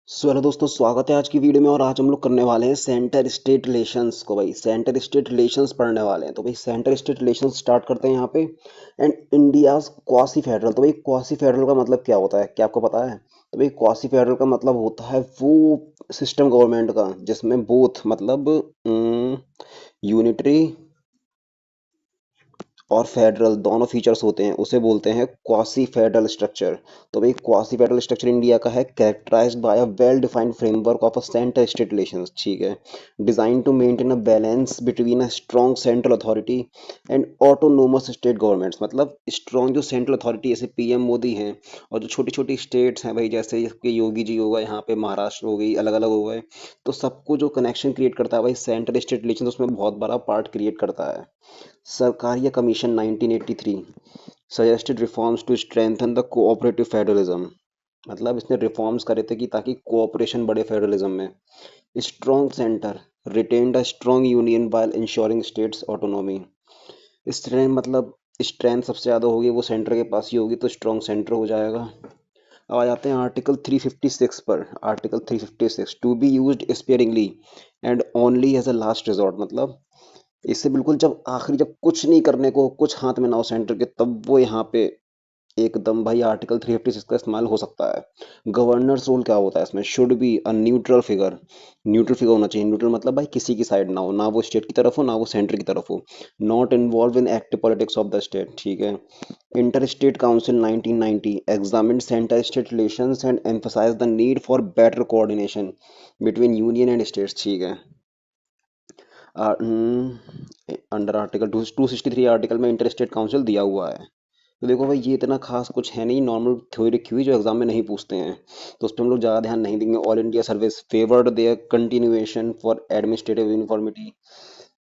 Hello दोस्तों, स्वागत है आज की वीडियो में। और आज हम लोग करने वाले हैं सेंटर स्टेट रिलेशंस को। भाई सेंटर स्टेट रिलेशंस पढ़ने वाले हैं, तो भाई सेंटर स्टेट रिलेशंस स्टार्ट करते हैं यहाँ पे। And India's quasi federal. तो भाई क्वासी फेडरल का मतलब क्या होता है, क्या आपको पता है? तो भाई क्वासी फेडरल का मतलब होता है वो सिस्टम गवर्नमेंट का जिसमें बोथ मतलब यूनिटरी और फेडरल दोनों फीचर्स होते हैं, उसे बोलते हैं क्वासी फेडरल स्ट्रक्चर। तो भाई क्वासी फेडरल स्ट्रक्चर इंडिया का है, characterised by a well defined framework of a centre state relations. ठीक है, design to maintain a balance between a strong central authority and autonomous state governments. मतलब strong जो central authority जैसे PM Modi हैं, और जो छोटी छोटी स्टेट्स हैं भाई, जैसे कि योगी जी हो गए, यहाँ पे महाराष्ट्र हो गई, अलग अलग हो गए, तो सबको जो कनेक्शन क्रिएट करता है भाई सेंटर स्टेट रिलेशन, उसमें बहुत बड़ा पार्ट क्रिएट करता है। Sarkaria commission 1983 suggested reforms to strengthen the cooperative federalism. मतलब इसने रिफॉर्म्स करे थे कि ताकि कोऑपरेशन बढ़े फेडरलिज्म में। Strong centre retained a strong union while ensuring states autonomy. Strength मतलब स्ट्रेंथ सबसे ज़्यादा होगी वो सेंटर के पास ही होगी, तो स्ट्रॉन्ग सेंटर हो जाएगा। अब आ जाते हैं आर्टिकल 356 पर। Article 356 to be used sparingly and only as a last resort. मतलब इससे बिल्कुल जब आखिरी, जब कुछ नहीं करने को, कुछ हाथ में ना हो सेंटर के, तब वो यहाँ पे एकदम भाई आर्टिकल 356 का इस्तेमाल हो सकता है। गवर्नर्स रोल क्या होता है इसमें? Should be a neutral figure. Neutral figure होना चाहिए। न्यूट्रल मतलब भाई किसी की साइड ना हो, ना वो स्टेट की तरफ हो ना वो सेंटर की तरफ हो। Not involve in active politics of the state. ठीक है। Inter state council 1990 examined centre state relations and emphasise the need for better coordination between union and states. ठीक है। अंडर आर्टिकल 263 आर्टिकल में इंटर स्टेट काउंसिल दिया हुआ है। तो देखो भाई ये इतना खास कुछ है नहीं, नॉर्मल थ्योरी रखी हुई जो एग्जाम में नहीं पूछते हैं, तो उस पर हम लोग ज़्यादा ध्यान नहीं देंगे। All India service favoured their continuation for administrative uniformity.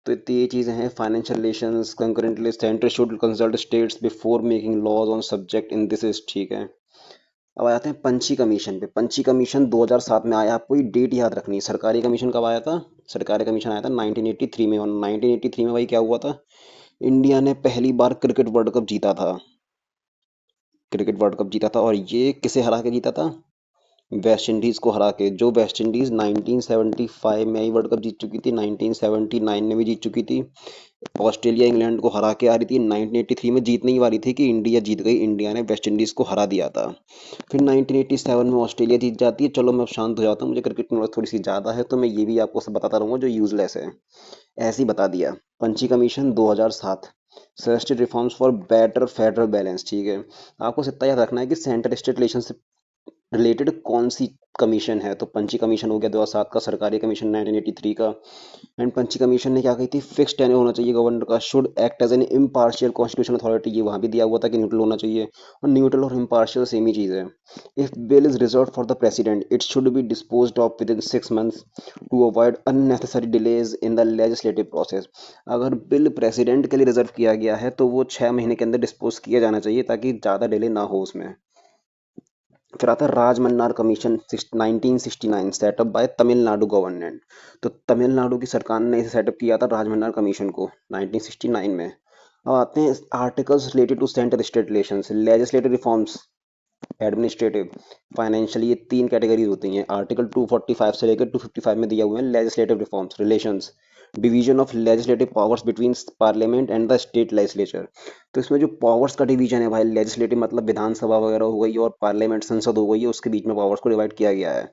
तो इतनी ये चीज़ें हैं। Financial relations concurrently centre should consult states before making laws on subject in this is. ठीक है। अब आ जाते हैं पंची कमीशन पे। पंची कमीशन 2007 में आया। आपको ये डेट याद रखनी है। सरकारी कमीशन कब आया था? सरकारी कमीशन आया था 1983 में। और 1983 में भाई क्या हुआ था? इंडिया ने पहली बार क्रिकेट वर्ल्ड कप जीता था। क्रिकेट वर्ल्ड कप जीता था, और ये किसे हरा के जीता था? वेस्ट इंडीज को हरा के। जो वेस्ट इंडीज 1975 में ही वर्ल्ड कप जीत चुकी थी, 1979 में भी जीत चुकी थी। ऑस्ट्रेलिया इंग्लैंड को हरा के आ रही थी। 1983 में जीत नहीं पा रही थी कि इंडिया जीत गई। इंडिया ने वेस्ट इंडीज को हरा दिया था। फिर 1987 में ऑस्ट्रेलिया जीत जाती है। चलो मैं अब शांत हो जाता हूँ, मुझे क्रिकेट की नॉलेज थोड़ी सी ज़्यादा है, तो मैं ये भी आपको सब बताता रहूँगा जो यूजलेस है। ऐसे ही बता दिया। Punchhi commission 2007 suggested reforms for better federal balance. ठीक है। आपको सिर्फ इतना याद रखना है कि सेंटर स्टेट रिलेशनशिप रिलेटेड कौन सी कमीशन है। तो पंची कमीशन हो गया 2007 का, सरकारी कमीशन 1983 का। एंड पंची कमीशन ने क्या कही थी? फिक्स टेन्योर होना चाहिए गवर्नर का। Should act as an impartial constitutional authority. ये वहां भी दिया हुआ था कि न्यूट्रल होना चाहिए। और न्यूट्रल और इम्पार्शियल सेम ही चीज है। If bill is reserve for the president it should be disposed of within 6 months to avoid unnecessary delays in the legislative process. अगर बिल प्रेसिडेंट के लिए रिजर्व किया गया है तो वो 6 महीने के अंदर डिस्पोज किया जाना चाहिए, ताकि ज़्यादा डिले ना हो उसमें। फिर आता है Rajamannar commission 1969 setup by Tamil Nadu government. तो तमिलनाडु की सरकार ने इसे सेटअप किया था राजमन्नार कमीशन को 1969 में। अब आते हैं articles related to centre state relations. Legislative reforms, administrative, financial, ये तीन कैटेगरीज होती हैं। आर्टिकल 245 से लेकर 255 में दिया हुआ है legislative reforms relations. Division of legislative powers between parliament and the state legislature. तो इसमें जो पावर्स का डिवीजन है भाई, लेजिस्लेटिव मतलब विधानसभा वगैरह हो गई, और पार्लियामेंट संसद हो गई है, उसके बीच में पावर्स को डिवाइड किया गया है।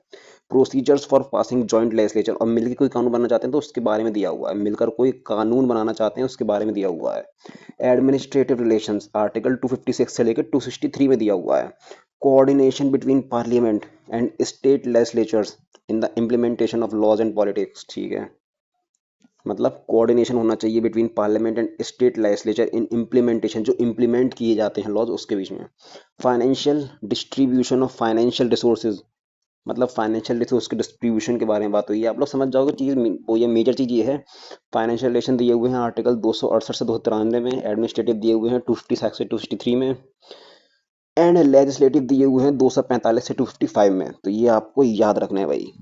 Procedures for passing joint legislature, और मिलकर कोई कानून बनाना चाहते हैं तो उसके बारे में दिया हुआ है। मिलकर कोई कानून बनाना चाहते हैं उसके बारे में दिया हुआ है। एडमिनिस्ट्रेटिव रिलेशंस आर्टिकल 256 से लेकर 263 में दिया हुआ है। Coordination between parliament and state legislatures in the implementation of laws and politics. ठीक है। मतलब कोऑर्डिनेशन होना चाहिए between parliament and state legislature in implementation, जो इम्प्लीमेंट किए जाते हैं लॉज उसके बीच में। Financial distribution of financial resources, मतलब फाइनेंशियल रिसोर्स के डिस्ट्रीब्यूशन के बारे में बात हुई है। आप लोग समझ जाओगे चीज, वो ये मेजर चीज ये है। फाइनेंशियल रिलेशन दिए हुए हैं आर्टिकल 268 से 293 में। एडमिनिस्ट्रेटिव दिए हुए हैं 256 से 263 में। एंड लेजिस्लेटिव दिए हुए हैं 245 से 255 में। तो ये आपको याद रखना है भाई।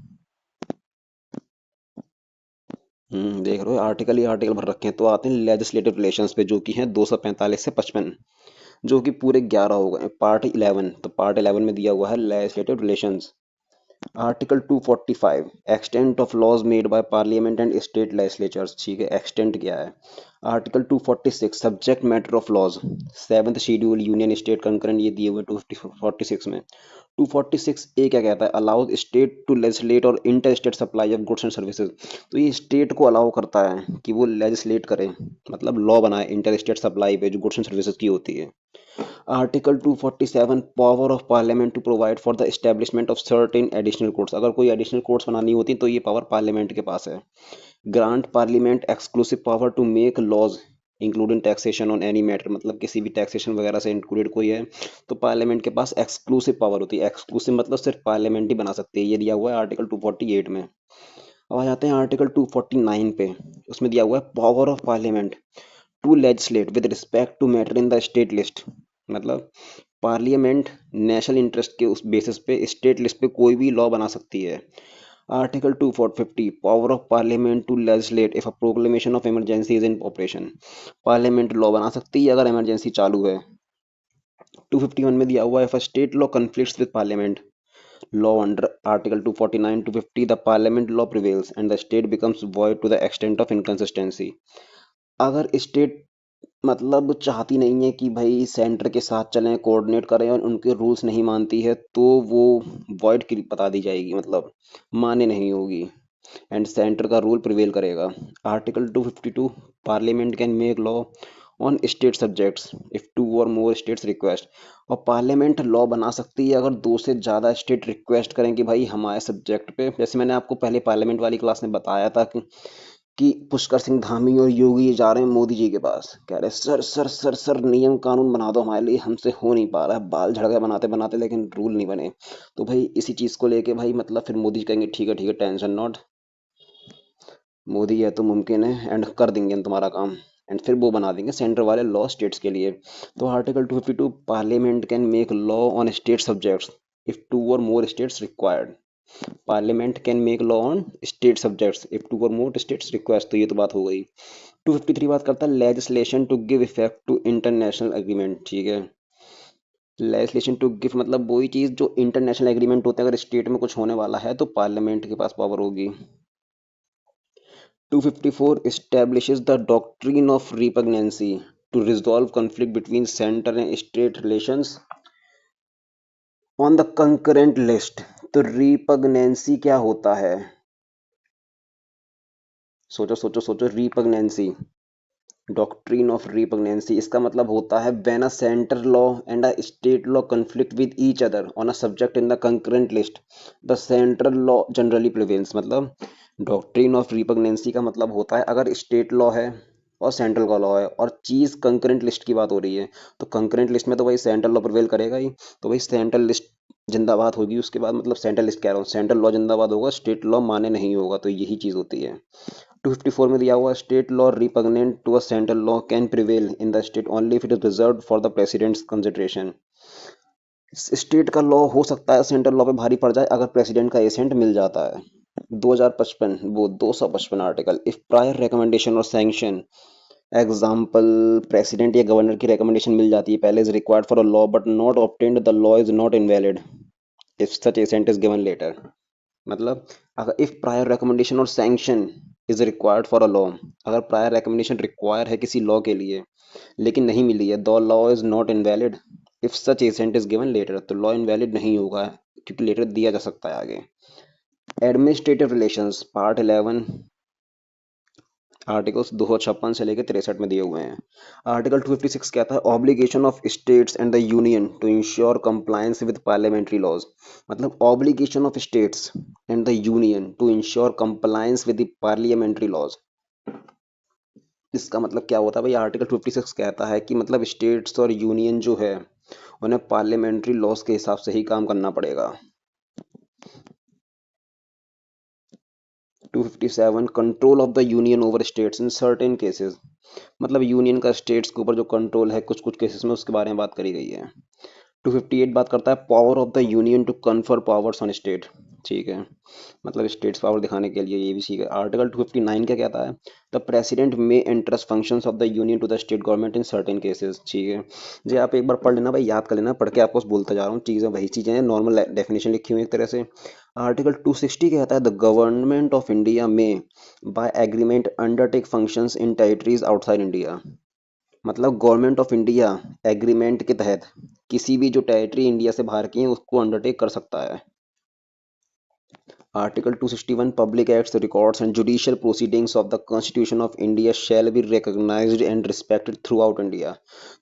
देख रहे हो आर्टिकल ही आर्टिकल भर रखे हैं। तो आते हैं लेजिस्लेटिव रिलेशंस पे, जो कि हैं 245 से 55, जो कि पूरे 11 हो गए। पार्ट 11, तो पार्ट 11 में दिया हुआ है legislative relations. Article 245 extent of laws made by parliament and state legislatures, ठीक है, एक्सटेंट क्या है। Article 246 subject matter of laws, seventh schedule union state concurrent, ये दिए हुए 246 में। 246 ए क्या कहता है, अलाउज स्टेट टू लेजिस्लेट और inter state supply of goods and services. तो ये स्टेट को अलाउ करता है कि वो लेजिस्लेट करे, मतलब लॉ बनाए इंटर स्टेट सप्लाई पे जो गुड्स एंड सर्विसेज की होती है। Article 247 power of parliament to provide for the establishment of certain additional courts, अगर कोई एडिशनल कोर्ट्स बनानी होती तो ये पावर पार्लियामेंट के पास है। Grant parliament exclusive power to make laws including taxation on any matter, मतलब किसी भी टैक्सेशन वगैरह से इंक्लूडेड कोई है तो पार्लियामेंट के पास एक्सक्लूसिव पावर होती है। एक्सक्लूसिव मतलब सिर्फ पार्लियामेंट ही बना सकती है, ये दिया हुआ है आर्टिकल 248 में। अब आ जाते हैं आर्टिकल 249 पे, उसमें दिया हुआ है power of parliament to legislate with respect to matter in the state list, मतलब पार्लियामेंट नेशनल इंटरेस्ट के उस बेसिस पे स्टेट लिस्ट पे कोई भी लॉ बना सकती है। Article 250 power of parliament to legislate if a proclamation of emergency is in operation, parliament law बना सकती है अगर इमरजेंसी चालू है। 251 में दिया हुआ है, if a state law conflicts with parliament law under article 249 250 the parliament law prevails and the state becomes void to the extent of inconsistency. अगर स्टेट मतलब चाहती नहीं है कि भाई सेंटर के साथ चलें, कोऑर्डिनेट करें और उनके रूल्स नहीं मानती है तो वो वॉइड की बता दी जाएगी, मतलब मान्य नहीं होगी एंड सेंटर का रूल प्रिवेल करेगा। Article 252 parliament can make law on state subjects if two or more states request, और पार्लियामेंट लॉ बना सकती है अगर दो से ज़्यादा स्टेट रिक्वेस्ट करें कि भाई हमारे सब्जेक्ट पे, जैसे मैंने आपको पहले पार्लियामेंट वाली क्लास में बताया था कि पुष्कर सिंह धामी और योगी जा रहे हैं मोदी जी के पास, कह रहे सर सर सर सर नियम कानून बना दो हमारे लिए, हमसे हो नहीं पा रहा है, बाल झड़ गए बनाते बनाते लेकिन रूल नहीं बने। तो भाई इसी चीज़ को लेके भाई मतलब फिर मोदी जी कहेंगे ठीक है टेंशन नॉट, मोदी है तो मुमकिन है एंड कर देंगे हम तुम्हारा काम, एंड फिर वो बना देंगे सेंटर वाले लॉ स्टेट्स के लिए। तो article 252 parliament can make law on state subjects if two or more states required, parliament can make law on state subjects if two or more states request, तो ये तो बात हो गई। 253 बात करता है legislation to give effect to international agreement, ठीक है। लेजिस्लेशन टू गिव मतलब वही चीज जो इंटरनेशनल एग्रीमेंट होते हैं, अगर स्टेट में कुछ होने वाला है तो पार्लियामेंट के पास पावर होगी। 254 establishes the doctrine of repugnancy to resolve conflict between center and state relations on the concurrent list। तो रिपग्नेंसी क्या होता है, सोचो सोचो सोचो, रिपग्नेंसी, डॉक्ट्रिन ऑफ रिपग्नेंसी, इसका मतलब होता है when a centre law and a state law conflict with each other on a subject in the concurrent list the central law generally prevails, मतलब डॉक्ट्रिन ऑफ रिपग्नेंसी का मतलब होता है अगर स्टेट लॉ है और सेंट्रल का लॉ है और चीज़ कंकरेंट लिस्ट की बात हो रही है तो कंकरेंट लिस्ट में तो भाई सेंट्रल लॉ प्रिवेल करेगा ही, तो भाई सेंट्रल लिस्ट जिंदाबाद होगी, उसके बाद मतलब सेंट्रल लिस्ट कह रहा हूँ, सेंट्रल लॉ जिंदाबाद होगा, स्टेट लॉ मान्य नहीं होगा, तो यही चीज़ होती है। 254 में दिया हुआ state law repugnant to a central law can prevail in the state only if it is reserved for the president's consideration. State का लॉ हो सकता है सेंट्रल लॉ पे भारी पड़ जाए अगर प्रेसिडेंट का एसेंट मिल जाता है। 2055 वो 255 आर्टिकल, इफ प्रायर रिकमेंडेशन और सैंक्शन, एग्जाम्पल प्रेसिडेंट या गवर्नर की रिकमेंडेशन मिल जाती है पहले, is required for a law but not obtained the law is not invalid if such assent is given later, मतलब अगर इफ प्रायर रिकमेंडेशन और sanction is required for a law, अगर प्रायर रिकमेंडेशन रिक्वायर है किसी law के लिए लेकिन नहीं मिली है, the law is not invalid if such assent is given later, तो लॉ इनवैलिड नहीं होगा क्योंकि लेटर दिया जा सकता है आगे। एडमिनिस्ट्रेटिव रिलेशंस पार्ट 11 आर्टिकल्स 256 से लेकर 63 में दिए हुए हैं। आर्टिकल 256 कहता है obligation of states and the union to ensure compliance with parliamentary laws, मतलब obligation of states and the union to ensure compliance with the parliamentary laws. इसका मतलब क्या होता है भाई, आर्टिकल 56 कहता है कि मतलब स्टेट्स और यूनियन जो है उन्हें पार्लियामेंट्री लॉज के हिसाब से ही काम करना पड़ेगा। 257 control of the union over states in certain cases, मतलब यूनियन का स्टेट्स के ऊपर जो कंट्रोल है कुछ कुछ केसेस में उसके बारे में बात करी गई है। 258 बात करता है power of the union to confer powers on state, ठीक है, मतलब स्टेट्स पावर दिखाने के लिए ये भी ठीक है। आर्टिकल 259 क्या कहता है, the president may entrust functions of the union to the state government in certain cases, ठीक है। जी आप एक बार पढ़ लेना भाई, याद कर लेना, पढ़ के आपको बोलता जा रहा हूँ, चीज़ें वही चीज़ें हैं, नॉर्मल डेफिनेशन लिखी हुई एक तरह से। आर्टिकल 260 कहता है द गवर्नमेंट ऑफ इंडिया में by agreement undertake functions in territories outside India. मतलब गवर्नमेंट ऑफ इंडिया एग्रीमेंट के तहत किसी भी जो टेरिटरी इंडिया से बाहर की है उसको अंडरटेक कर सकता है। Article 261 public acts records and judicial proceedings of the constitution of India shall be recognised and respected throughout India.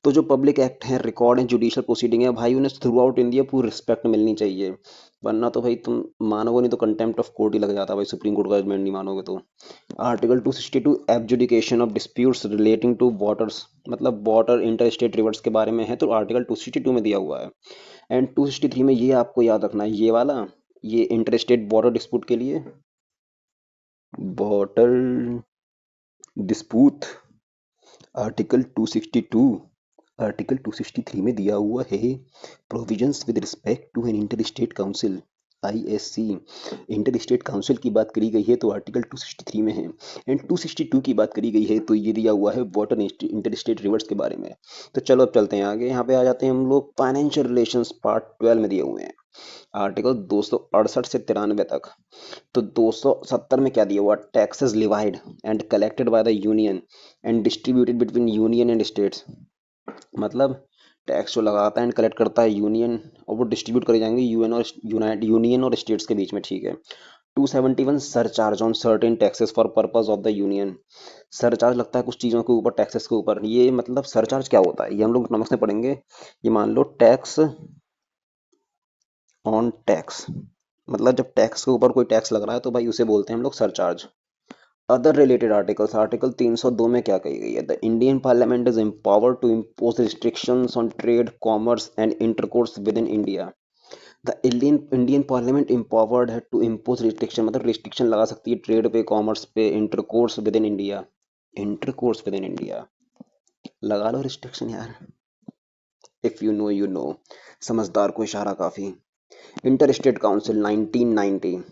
तो जो पब्लिक एक्ट है, रिकॉर्ड एंड जुडिशियल प्रोसीडिंग है भाई, उन्हें थ्रू आउट इंडिया पूरी रिस्पेक्ट मिलनी चाहिए, वरना तो भाई तुम मानोगे नहीं तो कंटेम्प्ट ऑफ कोर्ट ही लग जाता है भाई, सुप्रीम कोर्ट का जजमेंट नहीं मानोगे तो। Article 262 adjudication of disputes relating to waters, मतलब वाटर इंटर स्टेट रिवर्स के बारे में है, तो आर्टिकल 262 में दिया हुआ है। एंड 263 में ये आपको याद रखना है, ये वाला, ये इंटर स्टेट बॉर्डर डिस्प्यूट के लिए, बॉर्डर डिस्प्यूट, आर्टिकल 262, आर्टिकल 263 में दिया हुआ है provisions with respect to an inter state council, ISC. Inter state council की बात करी गई है तो आर्टिकल 263 में है। एंड 262 की बात करी गई है तो ये दिया हुआ है वाटर इंटर स्टेट रिवर्स के बारे में। तो चलो अब चलते हैं आगे, यहाँ पे आ जाते हैं हम लोग फाइनेंशियल रिलेशंस पार्ट 12 में दिए हुए हैं आर्टिकल 268 से 93 तक। तो 270 में क्या दिया हुआ, taxes levied and collected by the union and distributed between union and states. मतलब टैक्स जो लगाता है एंड कलेक्ट करता है यूनियन, और वो डिस्ट्रीब्यूट करे जाएंगे यूनियन और स्टेट्स के बीच में, ठीक है। 271 surcharge on certain taxes for purpose of the union. Surcharge लगता है कुछ चीज़ों के ऊपर, टैक्सेस के ऊपर। ये मतलब सरचार्ज क्या होता है ये हम लोग इकोनॉमिक्स में पढ़ेंगे। ये मान लो टैक्स ऑन टैक्स, मतलब जब टैक्स के ऊपर कोई टैक्स लग रहा है तो भाई उसे बोलते हैं हम लोग surcharge. Other related articles, article 302 में क्या कही गई है, the Indian parliament is empowered to impose restrictions on trade commerce and intercourse within India. The Indian parliament empowered है टू इम्पोज रिस्ट्रिक्शन, मतलब रिस्ट्रिक्शन लगा सकती है ट्रेड पे, कॉमर्स पे, intercourse within India, intercourse within India. लगा लो restriction यार, if you know you know, समझदार को इशारा काफी। Inter state council 1990,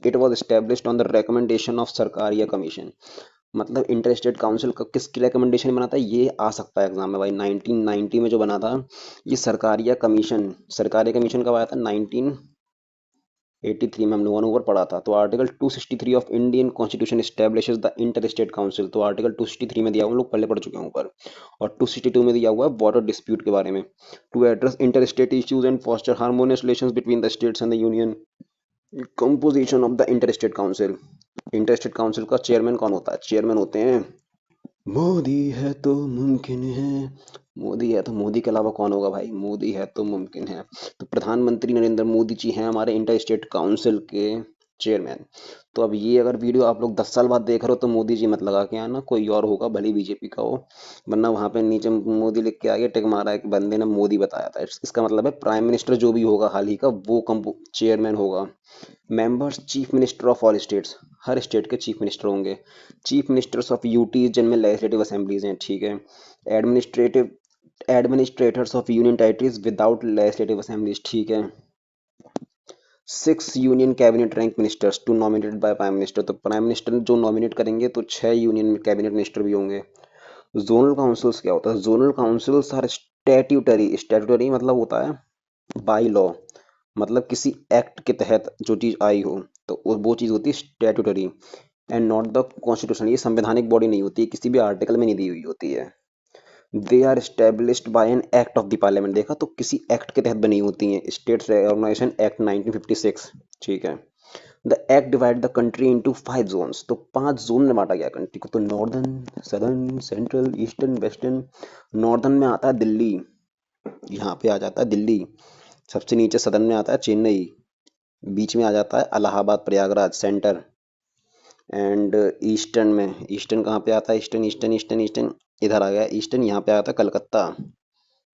it was established on the recommendation of Sarkaria commission. मतलब इंटर स्टेट काउंसिल का किसकी रिकमेंडेशन में बना था, ये आ सकता है एग्जाम में भाई, 1990 में जो बना था ये सरकारिया कमीशन। सरकारिया कमीशन कब आया था, 1983 में हम लोगों ने ऊपर पढ़ा था। तो article 263 of Indian constitution establishes the inter state council, तो आर्टिकल 263 में दिया हुआ, हम लोग पहले पढ़ चुके हैं ऊपर। और 262 में दिया हुआ है वाटर डिस्प्यूट के बारे में, to address inter state issues and foster harmonious relations between the states and the union. Composition of the inter state council, inter state council का चेयरमैन कौन होता है, चेयरमैन होते हैं मोदी है तो मुमकिन है। मोदी है तो मोदी के अलावा कौन होगा भाई, मोदी है तो मुमकिन है। तो प्रधानमंत्री नरेंद्र मोदी जी हैं हमारे इंटर स्टेट काउंसिल के चेयरमैन। तो अब ये अगर वीडियो आप लोग 10 साल बाद देख रहे हो तो मोदी जी मत लगा के आना, कोई और होगा, भले बीजेपी का हो, वरना वहां पे नीचे मोदी लिख के आगे टिक मारा है कि बंदे ने मोदी बताया था। इसका मतलब है प्राइम मिनिस्टर जो भी होगा हाल ही का वो चेयरमैन होगा। Members chief minister of all states, हर स्टेट के चीफ मिनिस्टर होंगे। चीफ मिनिस्टर्स ऑफ यूटीज जिनमें लेजिस्लेटिव असेंबलीज हैं, ठीक है। Administrative administrators of union territories without legislative assemblies, ठीक है। 6 union cabinet rank ministers to nominated by prime minister, तो प्राइम मिनिस्टर जो नॉमिनेट करेंगे तो 6 यूनियन कैबिनेट मिनिस्टर भी होंगे। जोनल काउंसिल्स क्या होता है, zonal councils are statutory, statutory मतलब होता है बाई लॉ, मतलब किसी एक्ट के तहत जो चीज आई हो तो वो चीज होती है statutory and not the constitution. ये संवैधानिक बॉडी नहीं होती है, किसी भी आर्टिकल में नहीं दी हुई होती है। They are established by an act of the parliament, देखा तो किसी एक्ट के तहत बनी होती हैं, स्टेट्स ऑर्गेनाइजेशन एक्ट 1956, ठीक है। The act divide the country into 5 zones, तो 5 जोन में बांटा गया कंट्री को, तो northern, southern, central, eastern, western. Northern में आता है दिल्ली, यहाँ पे आ जाता है दिल्ली। सबसे नीचे सदर्न में आता है चेन्नई, बीच में आ जाता है Allahabad Prayagraj centre. And eastern में, ईस्टर्न कहाँ पे आता है, ईस्टर्न ईस्टर्न ईस्टर्न ईस्टर्न इधर आ गया ईस्टर्न, यहाँ पे आता है कलकत्ता,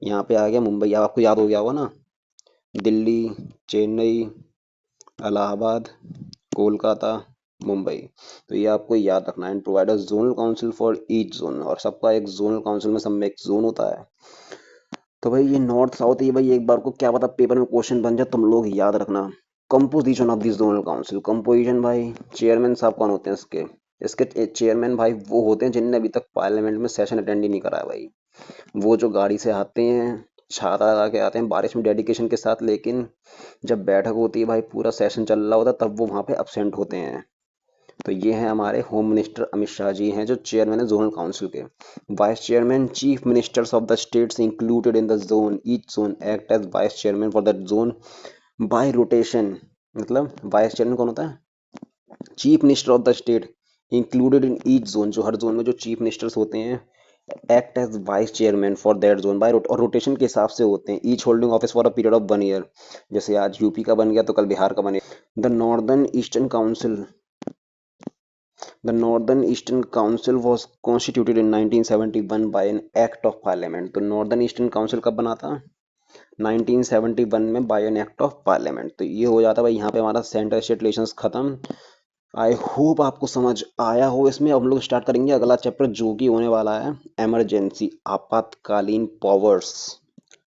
यहाँ पे आ गया मुंबई। अब आपको याद हो गया होगा ना, दिल्ली, चेन्नई, इलाहाबाद, कोलकाता, मुंबई। तो ये आपको याद रखना है। And provide a zonal council for each zone, और सबका एक जोनल काउंसिल में सब में एक जोन होता है। तो भाई ये नॉर्थ साउथ, ये भाई एक बार को क्या पता पेपर में क्वेश्चन बन जाए, तुम लोग याद रखना। Composition of this zonal council, composition भाई, चेयरमैन साहब कौन होते हैं इसके, इसके चेयरमैन भाई वो होते हैं जिनने अभी तक पार्लियामेंट में सेशन अटेंड ही नहीं करा है भाई। वो जो गाड़ी से आते हैं, छाता लगा के आते हैं बारिश में डेडिकेशन के साथ, लेकिन जब बैठक होती है भाई, पूरा सेशन चल रहा होता है, तब वो वहाँ पे absent होते हैं। तो ये हैं हमारे होम मिनिस्टर अमित शाह जी, हैं जो चेयरमैन है जोनल काउंसिल के। Vice chairman chief ministers of the states included in the zone, each zone act as vice chairman for that zone by rotation. मतलब वाइस चेयरमैन कौन होता है? Chief minister of the state included in each zone, जो हर zone में जो chief ministers होते हैं, act as vice chairman for that zone bye, और रोटेशन के हिसाब से होते हैं, each holding office for a period of 1 year. जैसे आज यूपी का बन गया तो कल बिहार का बनेगा। The northern eastern council, The Northern Eastern Council was constituted in 1971 by an act of parliament। तो नॉर्दर्न ईस्टर्न काउंसिल कब बना था? 1971 में by an act of parliament. तो ये हो जाता है भाई यहाँ पे हमारा सेंटर स्टेट रिलेशंस खत्म। आई होप आपको समझ आया हो। इसमें अब हम लोग स्टार्ट करेंगे अगला चैप्टर, जो कि होने वाला है इमरजेंसी, आपातकालीन पावर्स।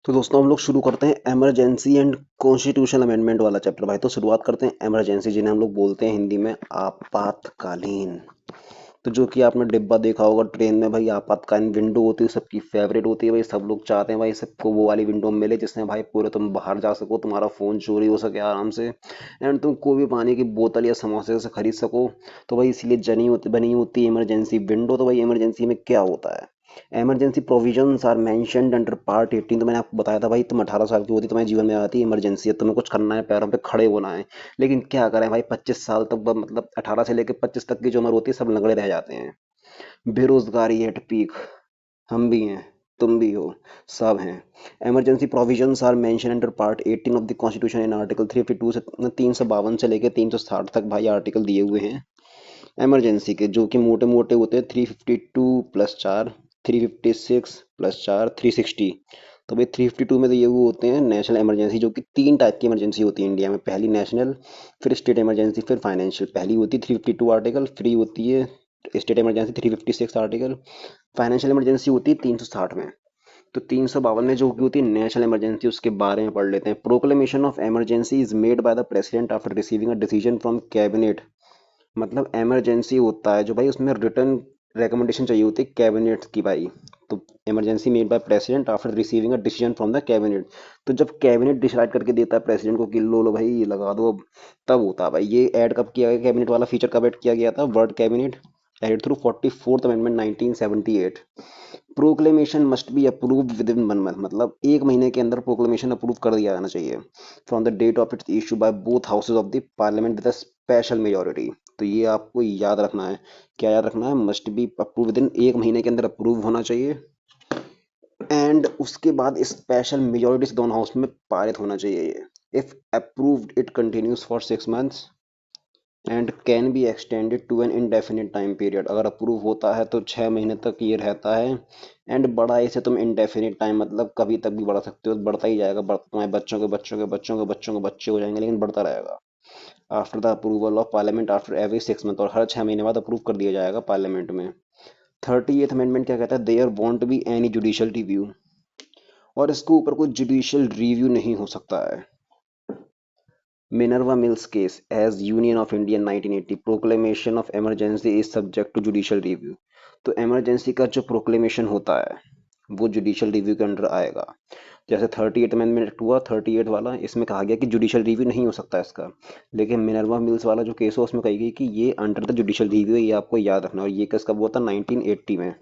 तो दोस्तों हम लोग शुरू करते हैं इमरजेंसी एंड कॉन्स्टिट्यूशनल अमेंडमेंट वाला चैप्टर। भाई तो शुरुआत करते हैं इमरजेंसी, जिन्हें हम लोग बोलते हैं हिंदी में आपातकालीन। तो जो कि आपने डिब्बा देखा होगा ट्रेन में भाई, आपातकालीन विंडो होती है, सबकी फेवरेट होती है भाई, सब लोग चाहते हैं भाई सबको वो वाली विंडो मिले जिसमें भाई पूरे तुम बाहर जा सको, तुम्हारा फोन चोरी हो सके आराम से, एंड तुम कोई भी पानी की बोतल या समोसे से खरीद सको। तो भाई इसीलिए बनी होती है इमरजेंसी विंडो। तो भाई इमरजेंसी में क्या होता है? Emergency provisions are mentioned under part 18। तो मैंने आपको बताया था भाई, तुम 18 साल की होती तुम्हारे जीवन में आती है इमरजेंसी है, तुम्हें कुछ करना है, पैरों पे खड़े होना है। लेकिन क्या करें भाई, 25 साल तक मतलब 18 से लेकर 25 तक की जो उम्र होती है, सब लंगड़े रह जाते हैं। बेरोजगारी एट पीक, हम भी हैं, तुम भी हो, सब हैं। Emergency provisions are mention under part 18 of the constitution in article 352 से 352 से लेकर 360 तक भाई आर्टिकल दिए हुए हैं इमरजेंसी के, जो कि मोटे मोटे होते हैं 352+4, 356+4, 360। तो भाई 352 में तो ये वो होते हैं नेशनल इमरजेंसी, जो कि 3 टाइप की इमरजेंसी होती है इंडिया में। पहली नेशनल, फिर स्टेट इमरजेंसी, फिर फाइनेंशियल। पहली होती है 352 आर्टिकल, फ्री होती है state emergency 356 article, financial emergency होती है 360 में। तो 352 में जो होती है नेशनल इमरजेंसी, उसके बारे में पढ़ लेते हैं। Proclamation of emergency is made by the president after receiving a decision from cabinet. मतलब इमरजेंसी होता है जो भाई, उसमें रिटर्न रिकमेंडेशन चाहिए होती है कैबिनेट की भाई। तो emergency made by president after receiving a decision from the cabinet. तो जब कैबिनेट डिसाइड करके देता है प्रेसिडेंट को कि लो लो भाई लगा दो अब, तब होता है भाई। ये ऐड कब किया गया, कैबिनेट वाला फीचर कब ऐड किया गया था? Word cabinet added through 44th amendment 1978। Proclamation must be approved within 1 month. मतलब 1 महीने के अंदर प्रोक्लेमेशन अप्रूव कर दिया जाना चाहिए from the date of its issue by both houses of the parliament with a special majority. तो ये आपको याद रखना है। क्या याद रखना है? Must be approve with in 1 महीने के अंदर अप्रूव होना चाहिए, एंड उसके बाद स्पेशल मेजोरिटी से दोनों हाउस में पारित होना चाहिए ये। If approved it continues for 6 months and can be extended to an indefinite time period. अगर अप्रूव होता है तो 6 महीने तक ये रहता है, एंड बढ़ा इसे तुम इंडेफिनिट टाइम, मतलब कभी तक भी बढ़ा सकते हो, बढ़ता ही जाएगा, तुम्हारे बच्चों के बच्चों के बच्चों के बच्चों के बच्चे हो जाएंगे, लेकिन बढ़ता रहेगा। After the approval of parliament after every 6 month, और हर 6 महीने बाद अप्रूव कर दिया जाएगा पार्लियामेंट में। 38th अमेंडमेंट क्या कहता है? There won't be any judicial review, और इसके ऊपर कोई जुडिशियल रिव्यू नहीं हो सकता है। Minerva Mills case as Union of India 1980 proclamation of emergency is subject to judicial review। तो emergency का जो proclamation होता है वो judicial review के अंडर आएगा। जैसे 38 अमेंडमेंट एक्ट हुआ 38 वाला, इसमें कहा गया कि जुडिशियल रिव्यू नहीं हो सकता इसका। लेकिन मिनर्वा मिल्स वाला जो केस हो उसमें कही गई कि ये अंडर द जुडिशियल रिव्यू है, ये आपको याद रखना। और ये केस कब हुआ था? 1980 में।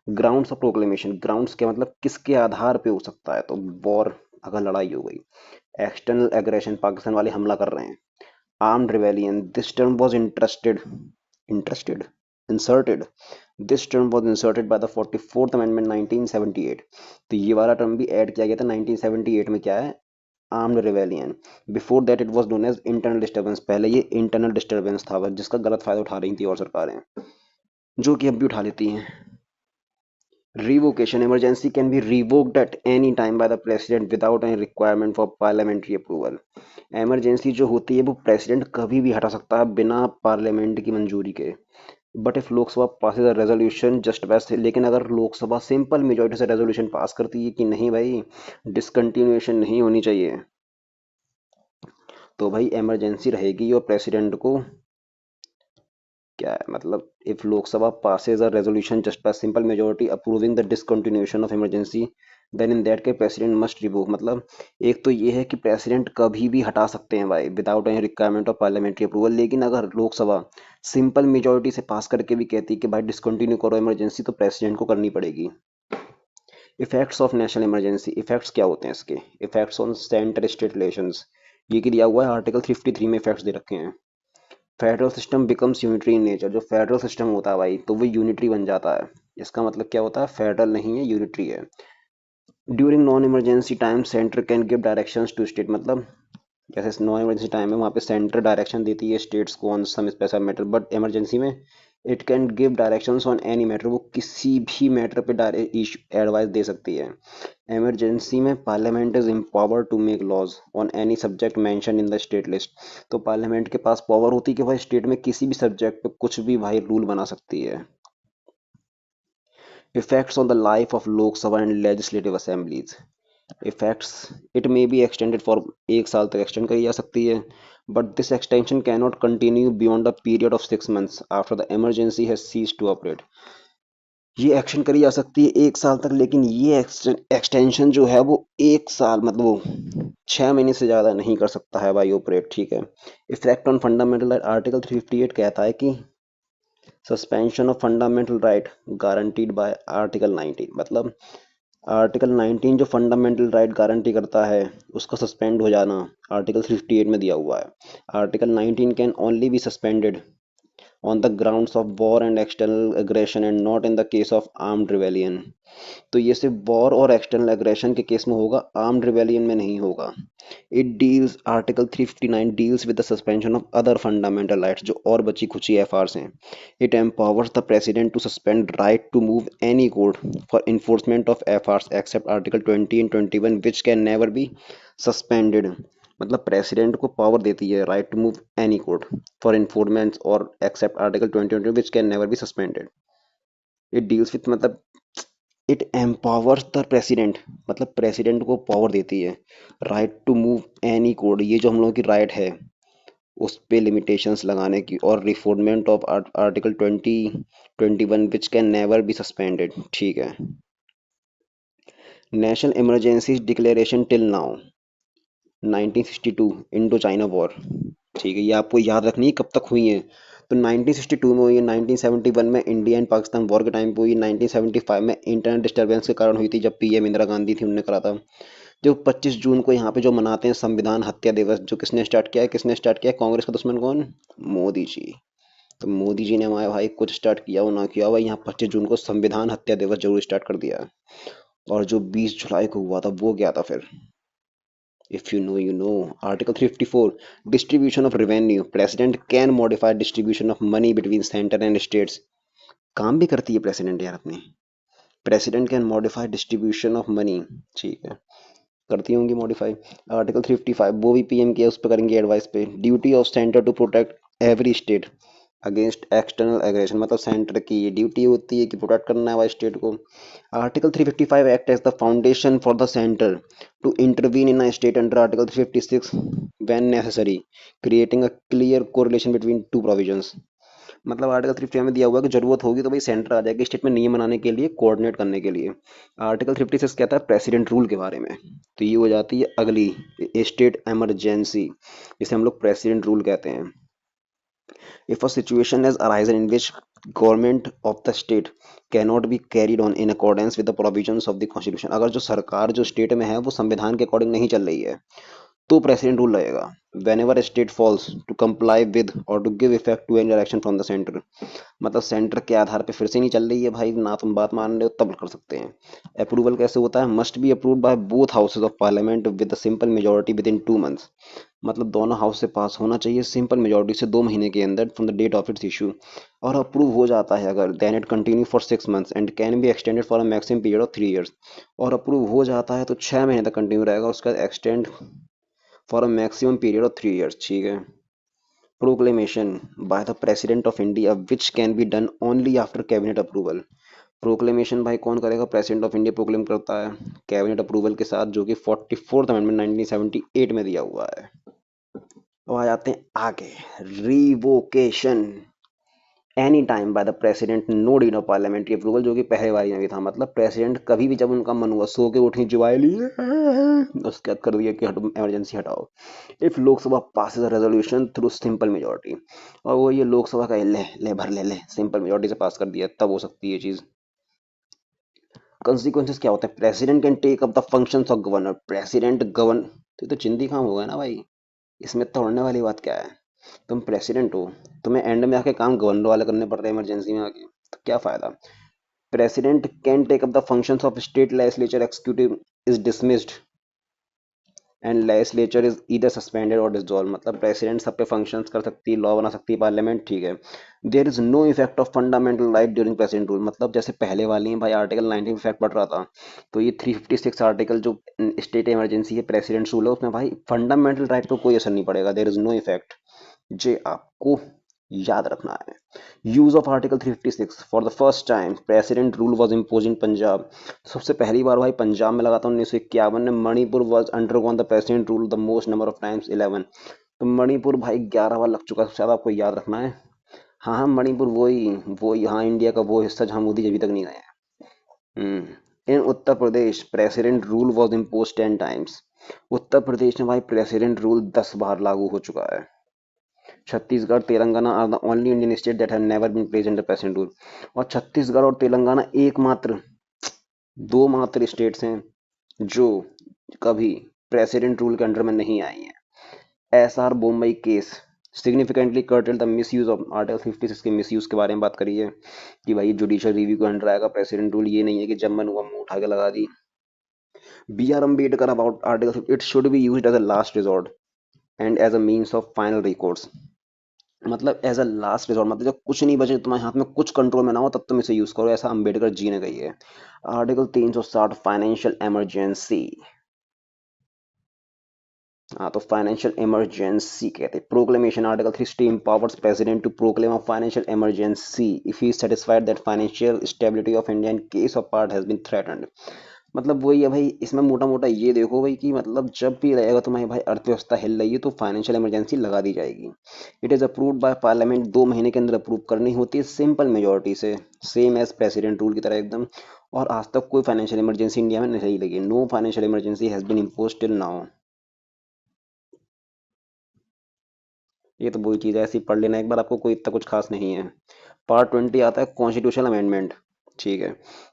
ग्राउंड्स ऑफ प्रोक्लेमेशन, ग्राउंड्स के मतलब किसके आधार पे हो सकता है? तो वॉर, अगर लड़ाई हो गई, एक्सटर्नल एग्रेशन, पाकिस्तान वाले हमला कर रहे हैं, armed rebellion, this term was interested inserted this term was inserted by the 44th amendment 1978। तो ये वाला टर्म भी ऐड किया गया था 1978 में। क्या है? Armed rebellion. Before that it was known as internal disturbance. पहले ये इंटरनल डिस्टर्बेंस था जिसका गलत फायदा उठा रही थी और सरकारें, जो कि अब भी उठा लेती हैं। Revocation, emergency can be revoked at any time by the president without any requirement for parliamentary approval। Emergency जो होती है वो प्रेसिडेंट कभी भी हटा सकता है बिना पार्लियामेंट की मंजूरी के। But if Lok Sabha passes a resolution just वैसे, लेकिन अगर लोकसभा सिंपल मेजोरिटी से रेजोल्यूशन पास करती है कि नहीं भाई डिसकंटिन्यूएशन नहीं होनी चाहिए, तो भाई इमरजेंसी रहेगी और प्रेसिडेंट को क्या है मतलब, if Lok Sabha passes a resolution just by simple majority approving the discontinuation of emergency, then in that case president must revoke, मतलब एक तो ये है कि प्रेसिडेंट कभी भी हटा सकते हैं भाई without any requirement of parliamentary approval. लेकिन अगर लोकसभा सिंपल मेजोरिटी से पास करके भी कहती है कि भाई डिसकंटिन्यू करो इमरजेंसी, तो प्रेसिडेंट को करनी पड़ेगी। Effects of national emergency, effects क्या होते हैं इसके? Effects on centre state relations, ये कि दिया हुआ है आर्टिकल 53 में इफेक्ट्स दे रखे हैं। Federal system becomes unitary in nature, जो फेडरल सिस्टम होता है भाई तो वो यूनिटरी बन जाता है। इसका मतलब क्या होता है? फेडरल नहीं है, यूनिटरी है। During non emergency time centre can give directions to state, मतलब जैसे नॉन इमरजेंसी टाइम है वहाँ पे सेंटर डायरेक्शन देती है स्टेट्स को on some special matter, but emergency में it can give directions on any matter, वो किसी भी मैटर पे डायरेक्ट एडवाइस दे सकती है। इमरजेंसी में parliament is empowered to make laws on any subject mention in the state list, तो parliament के पास पावर होती है कि भाई स्टेट में किसी भी सब्जेक्ट पे कुछ भी भाई रूल बना सकती है। Effects on the life of Lok Sabha and legislative assemblies, effects it may be extended for, 1 साल तक एक्सटेंड करी जा सकती है, but this extension can not continue beyond a period of 6 months after the emergency has cease to operate. ये action करी जा सकती है 1 साल तक, लेकिन ये एक्सटेंशन जो है वो 1 साल मतलब वो 6 महीने से ज़्यादा नहीं कर सकता है भाई ऑपरेट, ठीक है। Effect on fundamental right, article 358 कहता है कि suspension of fundamental right guaranteed bye article 19, मतलब आर्टिकल 19 जो फंडामेंटल राइट गारंटी करता है उसका सस्पेंड हो जाना आर्टिकल 58 में दिया हुआ है। Article 19 can only be suspended on the grounds of war and external aggression and not in the case of armed rebellion, तो ये सिर्फ वॉर और एक्सटर्नल एग्रेशन के केस में होगा, आर्म्ड रिवेलियन में नहीं होगा। It deals, article 359 deals with the suspension of other fundamental rights, जो और बची खुची एफआरस हैं। It empowers the president to suspend right to move any court for enforcement of FRs except article 20 and 21 which can never be suspended, मतलब president को power देती है right to move any court for enforcement और except article 20 which can never be suspended. It deals with, मतलब it empowers the president, मतलब president को power देती है right to move any court, ये जो हम लोगों की राइट है उस पे लिमिटेशंस लगाने की, और enforcement of article 2021 which can never be suspended, ठीक है। National emergency declaration till now 1962 Indo China war, ठीक है, ये आपको याद रखनी है कब तक हुई है। तो 1962 में हुई है, 1971 में इंडिया एंड पाकिस्तान वॉर के टाइम पे हुई, 1975 में इंटरनेट डिस्टर्बेंस के कारण हुई थी जब पीएम इंदिरा गांधी थी, उन्होंने करा था। जो 25 जून को यहाँ पे जो मनाते हैं संविधान हत्या दिवस, जो किसने स्टार्ट किया है? किसने स्टार्ट किया है? कांग्रेस का दुश्मन कौन? मोदी जी। तो मोदी जी ने हमारे भाई कुछ स्टार्ट किया हो ना किया हो भाई, यहाँ 25 जून को संविधान हत्या दिवस जरूर स्टार्ट कर दिया है। और जो 20 जुलाई को हुआ था वो क्या था फिर? If you know, you know. Article 354, distribution of revenue. President can modify distribution of money between center and states. काम भी करती है प्रेसिडेंट यार अपनी। President can modify distribution of money, ठीक है, करती होंगी मॉडिफाई। आर्टिकल 55 वो भी पीएम की है, उस पर करेंगे एडवाइस पे। Duty of centre to protect every state against external aggression, मतलब सेंटर की ये ड्यूटी होती है कि प्रोटेक्ट करना है भाई स्टेट को। Article 355 act as the foundation for the centre to intervene in a state under article 356 when necessary, creating a clear correlation between two provisions, मतलब आर्टिकल 355 में दिया हुआ है कि जरूरत होगी तो भाई सेंटर आ जाएगी स्टेट में नियम बनाने के लिए, कोऑर्डिनेट करने के लिए। आर्टिकल 56 कहता है प्रेसिडेंट रूल के बारे में, तो ये हो जाती है अगली स्टेट इमरजेंसी, जिसे हम लोग प्रेसिडेंट रूल कहते हैं। If a situation has arisen in which government of the state cannot be carried on in accordance with the provisions of the constitution, अगर जो सरकार जो स्टेट में है वो संविधान के अकॉर्डिंग नहीं चल रही है तो प्रेसिडेंट रूल लगेगा। Whenever state fails to comply with or to give effect to any direction from the centre, मतलब सेंटर के आधार पे फिर से नहीं चल रही है भाई ना, तुम बात मान रहे हो तब कर सकते हैं। अप्रूवल कैसे होता है? Must be approved by both houses of parliament with a simple majority with in 2 months, मतलब दोनों हाउस से पास होना चाहिए सिंपल मेजोरिटी से 2 महीने के अंदर from the date of its issue. और अप्रूव हो जाता है अगर then it continue for 6 months and can be extended for a maximum period of 3 years, और अप्रूव हो जाता है तो 6 महीने तक कंटिन्यू रहेगा, उसका extend for a maximum period of 3 years, ठीक है। Proclamation bye the president of India which can be done only after cabinet approval, proclamation भाई कौन करेगा? प्रेसिडेंट ऑफ इंडिया प्रोक्लेम करता है कैबिनेट अप्रूवल के साथ, जो कि 44th अमेंडमेंट 1978 में दिया हुआ है। अब आ जाते हैं आगे, revocation any time by the president no need of parliamentary approval, जो कि पहले बारी में भी था। मतलब प्रेसिडेंट कभी भी जब उनका मन हुआ सो के उठी जुआई लिए उसके बाद कर दिया कि हटो इमरजेंसी हटाओ। If Lok Sabha passes a resolution through simple majority, और वो ये लोकसभा का ले भर ले सिंपल मेजोरिटी से पास कर दिया, तब हो सकती है ये चीज। कंसिक्वेंसेस क्या होता है? President can take up the functions of governor, president govern, तो चिंदी काम होगा ना भाई, इसमें तोड़ने वाली बात क्या है? तुम प्रेसिडेंट हो, तुम्हें एंड में आके काम गवर्नर वाले करने पड़ रहे हैं इमरजेंसी में आके, तो क्या फायदा? President can take up the functions of state legislature, executive is dismissed and legislature is either suspended और डिसॉल्व। मतलब प्रेसिडेंट सब पे फंक्शंस कर सकती है, लॉ बना सकती है पार्लियामेंट, ठीक है। There is no effect of fundamental right during president rule, मतलब जैसे पहले वाली में भाई आर्टिकल 19 इफेक्ट पड़ रहा था, तो ये 356 आर्टिकल जो स्टेट इमरजेंसी है प्रेसिडेंट रूल है, उसमें भाई फंडामेंटल राइट पर कोई असर नहीं पड़ेगा, देयर इज नो इफेक्ट। जे आपको याद रखना है। Use of article 356 for the first time president rule was impose इन पंजाब, सबसे पहली बार भाई पंजाब में लगा था 1951 में। Manipur was undergone the president rule the most number of times 11, तो मणिपुर भाई 11 बार लग चुका है, शायद आपको याद रखना है। हाँ हाँ, मणिपुर वही हाँ, इंडिया का वो हिस्सा जहाँ मोदी अभी तक नहीं गए हैं। In Uttar Pradesh president rule was impose 10 times, Uttar Pradesh में भाई प्रेसिडेंट रूल 10 बार लागू हो चुका है। Chhattisgarh Telangana are the only Indian state that have never been placed under president rule, और छत्तीसगढ़ और तेलंगाना एकमात्र, दो मात्र स्टेट्स हैं जो कभी प्रेसिडेंट रूल के अंडर में नहीं आई हैं। SR Bombay case significantly cartel the misuse of article 56 के मिसयूज के बारे में बात करी है कि भाई जुडिशियल रिव्यू के अंडर आएगा प्रेसिडेंट रूल, ये नहीं है कि जब मन हुआ मुंह उठा के लगा दी। B R Ambedkar about article, it should be used as a last resort and as a means of final records, मतलब एज अ लास्ट रिजॉर्ट, मतलब जब कुछ नहीं बचे तुम्हारे हाथ में, कुछ कंट्रोल में ना हो, तब तुम इसे यूज करो, ऐसा अंबेडकर जी ने कही है। आर्टिकल 360 फाइनेंशियल इमरजेंसी, हाँ तो फाइनेंशियल इमरजेंसी कहते हैं। Proclamation article 360 empowers president to proclaim a financial emergency if he is satisfied that financial stability of India in case of part has been threatened। मतलब वही है भाई, इसमें मोटा मोटा ये देखो भाई कि मतलब जब भी रहेगा तुम्हारी भाई अर्थव्यवस्था हिल रही है तो फाइनेंशियल इमरजेंसी लगा दी जाएगी। It is approved by parliament, 2 महीने के अंदर अप्रूव करनी होती है सिंपल मेजोरिटी से, सेम एज प्रेसिडेंट रूल की तरह एकदम। और आज तक कोई फाइनेंशियल इमरजेंसी इंडिया में नहीं लगी, no financial emergency has been imposed till now. ये तो वही चीज़ है, ऐसी पढ़ लेना एक बार, आपको कोई इतना कुछ खास नहीं है। पार्ट 20 आता है कॉन्स्टिट्यूशनल अमेंडमेंट, ठीक है।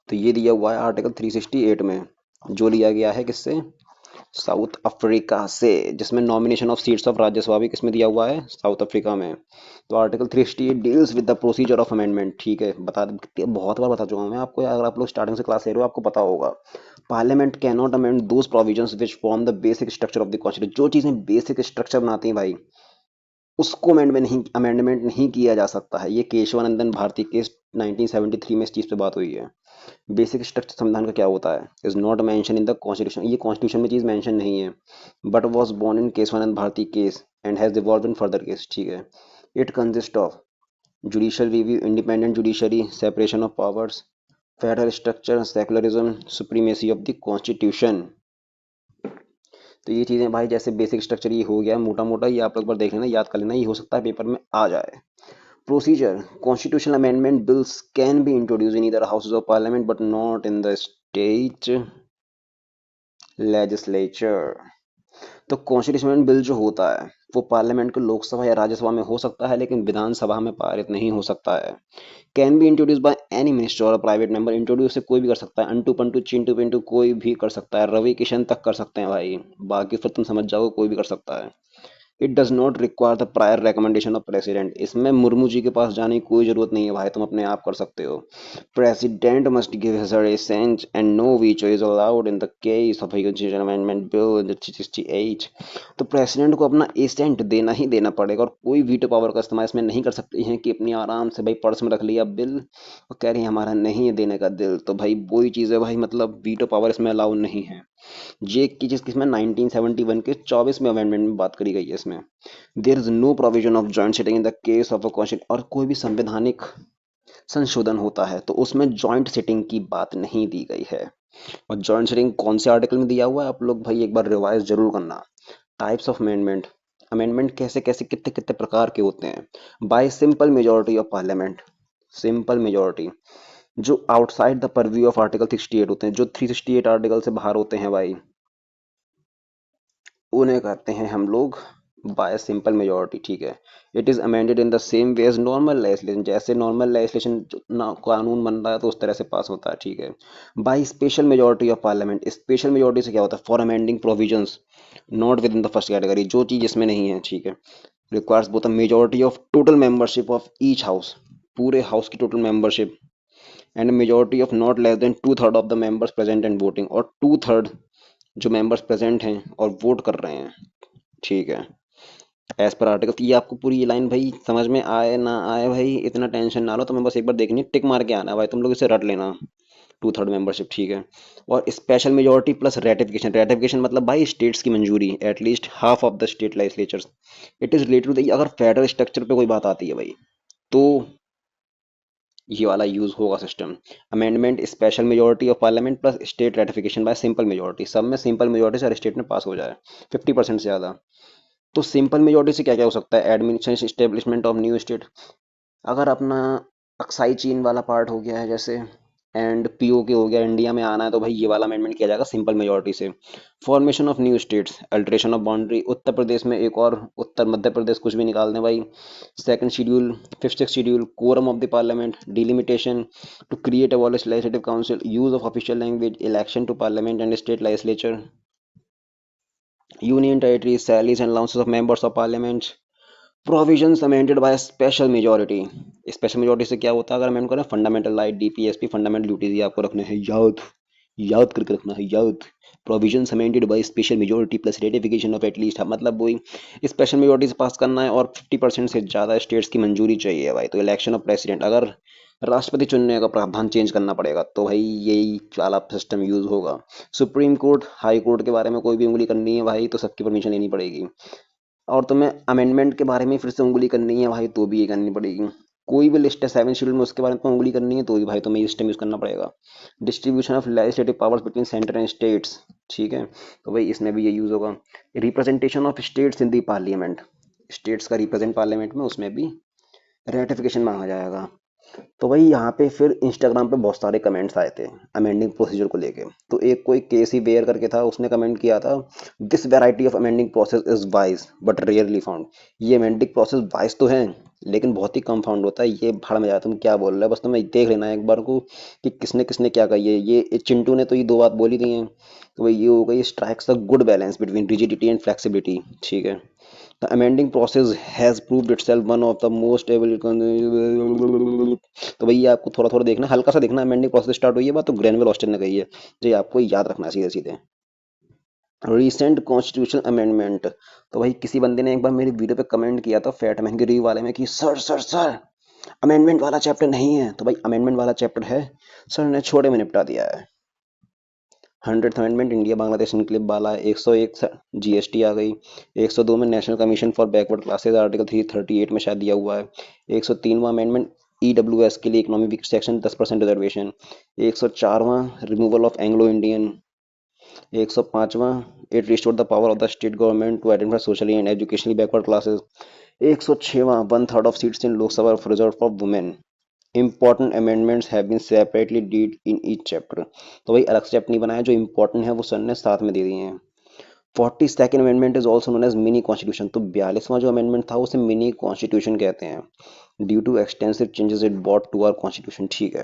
तो ये दिया हुआ है आर्टिकल 368 में, जो लिया गया है किससे? साउथ अफ्रीका से, जिसमें nomination of seats of Rajya Sabha भी किसमें दिया हुआ है? साउथ अफ्रीका में। तो article 368 deals with the procedure of amendment, ठीक है। बहुत बार बता चुका हूँ मैं आपको, अगर आप लोग स्टार्टिंग से क्लास ले रहे हो आपको पता होगा। Parliament can not amend those provisions which form the basic structure of the constitution, जो चीज़ें बेसिक स्ट्रक्चर बनाती हैं भाई, उसको अमेंडमेंट नहीं किया जा सकता है। ये केशवानंदन भारती केस 1973 में इस चीज़ पे बात हुई है। बेसिक स्ट्रक्चर संविधान का क्या होता है? Is not mention in the constitution, ये कॉन्स्टिट्यूशन में चीज़ मेंशन नहीं है। But was born in Kesavananda Bharati case and has evolve in further case, ठीक है। It consist of judicial review, independent judiciary, separation of powers, federal structure, secularism, supremacy of the constitution. तो ये चीज़ें भाई जैसे बेसिक स्ट्रक्चर ये हो गया मोटा मोटा, ये आप लोग बार देख लेना, याद कर लेना, ये हो सकता है पेपर में आ जाए। Procedure, constitutional amendment bills can be introduce in either houses of parliament but not in the state legislature. तो कॉन्स्टिट्यूशन बिल जो होता है वो पार्लियामेंट के लोकसभा या राज्यसभा में हो सकता है, लेकिन विधानसभा में पारित नहीं हो सकता है। Can be introduce by any minister और प्राइवेट मेंबर, इंट्रोड्यूस से कोई भी कर सकता है, अंटू पंटू चिंटू पिंटू कोई भी कर सकता है, रवि किशन तक कर सकते हैं भाई, बाकी फिर तुम समझ जाओ कोई भी कर सकता है। It does not require the prior recommendation of president, इसमें मुर्मू जी के पास जाने की कोई जरूरत नहीं है भाई, तुम अपने आप कर सकते हो। President must give his assent and no veto is allowed in the case of amendment bill 368। तो प्रेसिडेंट को अपना एसेंट देना ही देना पड़ेगा, और कोई वीटो पावर का इस्तेमाल इसमें नहीं कर सकते हैं कि अपनी आराम से भाई पर्स में रख लिया बिल और कह रही है हमारा नहीं है देने का दिल, तो भाई वही चीज़ है भाई, मतलब वीटो पावर इसमें अलाउ नहीं है। ये की चीज किसमें 1971 के 24वें अमेंडमेंट में बात करी गई है इसमें। There is no provision of joint sitting in the case of a constitution, और कोई भी संवैधानिक संशोधन होता है तो उसमें जॉइंट सिटिंग की बात नहीं दी गई है। और जॉइंट सिटिंग कौन से आर्टिकल में दिया हुआ है आप लोग भाई एक बार रिवाइज जरूर करना। टाइप्स ऑफ अमेंडमेंट, अमेंडमेंट कैसे कैसे कितने कितने प्रकार के होते हैं। By simple majority of parliament, simple majority. जो outside the purview of article 68 होते हैं, जो 368 आर्टिकल से बाहर होते हैं भाई, उन्हें कहते हैं हम लोग बाय सिंपल मेजोरिटी। ठीक है। It is amended in the same way as normal legislation, जैसे नॉर्मल लेजिस्लेशन कानून बन रहा है तो उस तरह से पास होता है। ठीक है। By special majority of parliament, special majority से क्या होता है, for amending provisions not within the first category, जो चीज इसमें नहीं है। ठीक है। Requires both a majority of total membership of each house, पूरे हाउस की total membership, and majority of not less than two third of the members present and voting, और टू थर्ड जो मेंबर्स प्रेजेंट हैं और vote कर रहे हैं। ठीक है। एज पर आर्टिकल, ये आपको पूरी ये लाइन भाई समझ में आए ना आए भाई इतना टेंशन ना लो, तुम्हें बस एक बार देखनी है, टिक मार के आना है भाई, तुम लोग इसे रट लेना। Two third membership. ठीक है। और special majority plus ratification, ratification मतलब भाई स्टेट्स की मंजूरी, at least half of the state legislatures. It is related to the, अगर फेडरल स्ट्रक्चर पे कोई बात आती है भाई, तो ये वाला यूज होगा system. Amendment special majority of parliament plus state ratification bye simple majority, सब में सिंपल मेजोरिटी से हर स्टेट में पास हो जाए 50% से ज्यादा। तो सिंपल मेजोरिटी से क्या क्या हो सकता है, administration establishment of new state, अगर अपना अक्साई चीन वाला पार्ट हो गया है जैसे, एंड पीओके हो गया, इंडिया में आना है, तो भाई ये वाला अमेंडमेंट किया जाएगा सिंपल मेजोरिटी से। Formation of new states, alteration of boundary, Uttar Pradesh में एक और उत्तर मध्य प्रदेश कुछ भी निकाल दें भाई। Second schedule, fifth schedule, quorum of the parliament, delimitation to create abolish legislative council, use of official language, election to parliament and state legislature, union territory, salaries and allowances of members of parliament, provisions amended by special majority. Special majority से क्या होता है, अगर amend करें, fundamental right, DPSP, fundamental duties, ये आपको रखने हैं याद, याद करके रखना है याद। Provisions amended by special majority plus ratification of at least, मतलब वही स्पेशल मेजोरिटी से पास करना है और 50% से ज़्यादा स्टेट्स की मंजूरी चाहिए भाई। तो इलेक्शन ऑफ प्रेसिडेंट, अगर राष्ट्रपति चुनने का प्रावधान चेंज करना पड़ेगा तो भाई यही वाला सिस्टम यूज होगा। सुप्रीम कोर्ट, हाई कोर्ट के बारे में कोई भी उंगली करनी है भाई तो सबकी परमिशन लेनी पड़ेगी। और तुम्हें अमेंडमेंट के बारे में फिर से उंगली करनी है भाई तो भी ये करनी पड़ेगी। कोई भी लिस्ट है 7 शेड्यूल में, उसके बारे में तुम्हें उंगली करनी है तो भी भाई तुम्हें ये सिस्टम यूज करना पड़ेगा। Distribution of legislative powers between centre and states, ठीक है, तो भाई इसमें भी ये यूज होगा। Representation of states in the parliament, states का रिप्रेजेंट पार्लियामेंट में, उसमें भी रेटिफिकेशन मांगा जाएगा। तो भाई यहाँ पे फिर इंस्टाग्राम पे बहुत सारे कमेंट्स आए थे अमेंडिंग प्रोसीजर को लेके। तो एक कोई केसी बेयर करके था, उसने कमेंट किया था, this variety of amending process is wise but rarely found. ये अमेंडिंग प्रोसेस वाइज तो है लेकिन बहुत ही कम फाउंड होता है। ये भाड़ में जाता, तुम क्या बोल रहे हो, बस तुम्हें देख लेना है एक बार को कि किसने किसने क्या कही है। ये चिंटू ने तो ये दो बात बोली दी हैं, तो भाई ये हो गई, strikes a good balance between rigidity and flexibility. ठीक है। The amending process has proved itself one of the most able, तो भैया आपको थोड़ा थोड़ा देखना, हल्का सा देखना, अमेंडिंग प्रोसेस स्टार्ट हुई है बात तो ग्रेनवेल ऑस्टिन ने कही है, जो आपको याद रखना है सीधे सीधे। रिसेंट कॉन्स्टिट्यूशन अमेंडमेंट, तो भाई किसी बंदे ने एक बार मेरी वीडियो पे कमेंट किया था फैट मैन के रिव्यू वाले में कि सर सर सर अमेंडमेंट वाला चैप्टर नहीं है, तो भाई अमेंडमेंट वाला चैप्टर है, सर ने छोटे में निपटा दिया है। 100th amendment India Bangladesh enclave वाला है। 101 जीएसटी आ गई। 102 में national commission for backward classes article 338 में शायद दिया हुआ है। 103वां अमेंडमेंट ईडब्ल्यूएस के लिए इकोनॉमिक वीक सेक्शन 10% रिजर्वेशन। 104वां रिमूवल ऑफ एंग्लो इंडियन। 105वां it restore the power of the state government to identify socially and educationally backward classes. 106वां one third of seats in Lok Sabha reserve for women. Important amendments have been separately डीड in each chapter, तो भाई अलग से chapter नहीं बनाया, जो important है वो सर ने साथ में दे दिए हैं। 42nd amendment is also known as mini constitution, तो 42वां जो अमेंडमेंट था उसे मिनी कॉन्स्टिट्यूशन कहते हैं। Due to extensive changes it brought to our constitution. ठीक है।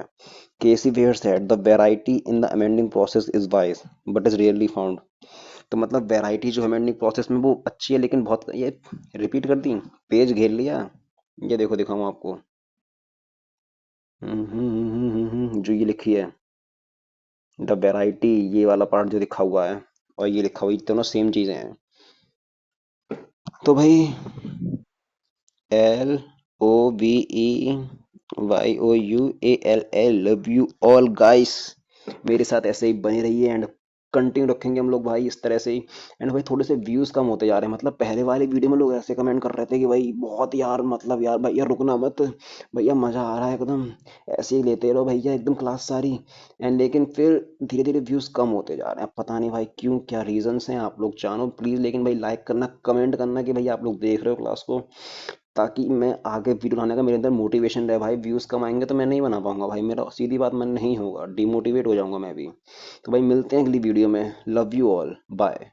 K C Wheare said the variety in the amending process is wise but is rarely found, तो मतलब वेराइटी जो अमेंडिंग प्रोसेस में वो अच्छी है लेकिन बहुत, ये रिपीट कर दी, पेज घेर लिया, ये देखो दिखाऊं आपको। जो ये लिखी है द वेराइटी, ये वाला पार्ट जो लिखा हुआ है और ये लिखा हुआ, ये दोनों सेम चीजें हैं। तो भाई L O V E Y O U A L L love you all guys, मेरे साथ ऐसे ही बने रहिए एंड कंटिन्यू रखेंगे हम लोग भाई इस तरह से ही। एंड भाई थोड़े से व्यूज कम होते जा रहे हैं, मतलब पहले वाली वीडियो में लोग ऐसे कमेंट कर रहे थे कि भाई बहुत यार, मतलब यार भैया रुकना मत, भैया मजा आ रहा है एकदम, ऐसे ही लेते रहो भैया एकदम क्लास सारी। एंड लेकिन फिर धीरे धीरे व्यूज कम होते जा रहे हैं, अब पता नहीं भाई क्यों, क्या रीजंस हैं, आप लोग जानो प्लीज। लेकिन भाई लाइक करना, कमेंट करना कि भाई आप लोग देख रहे हो क्लास को। ताकि मैं आगे वीडियो बनाने का मेरे अंदर मोटिवेशन रहे। भाई व्यूज़ कम आएंगे तो मैं नहीं बना पाऊंगा भाई, मेरा सीधी बात मन नहीं होगा, डिमोटिवेट हो जाऊंगा मैं भी। तो भाई मिलते हैं अगली वीडियो में। Love you all, bye.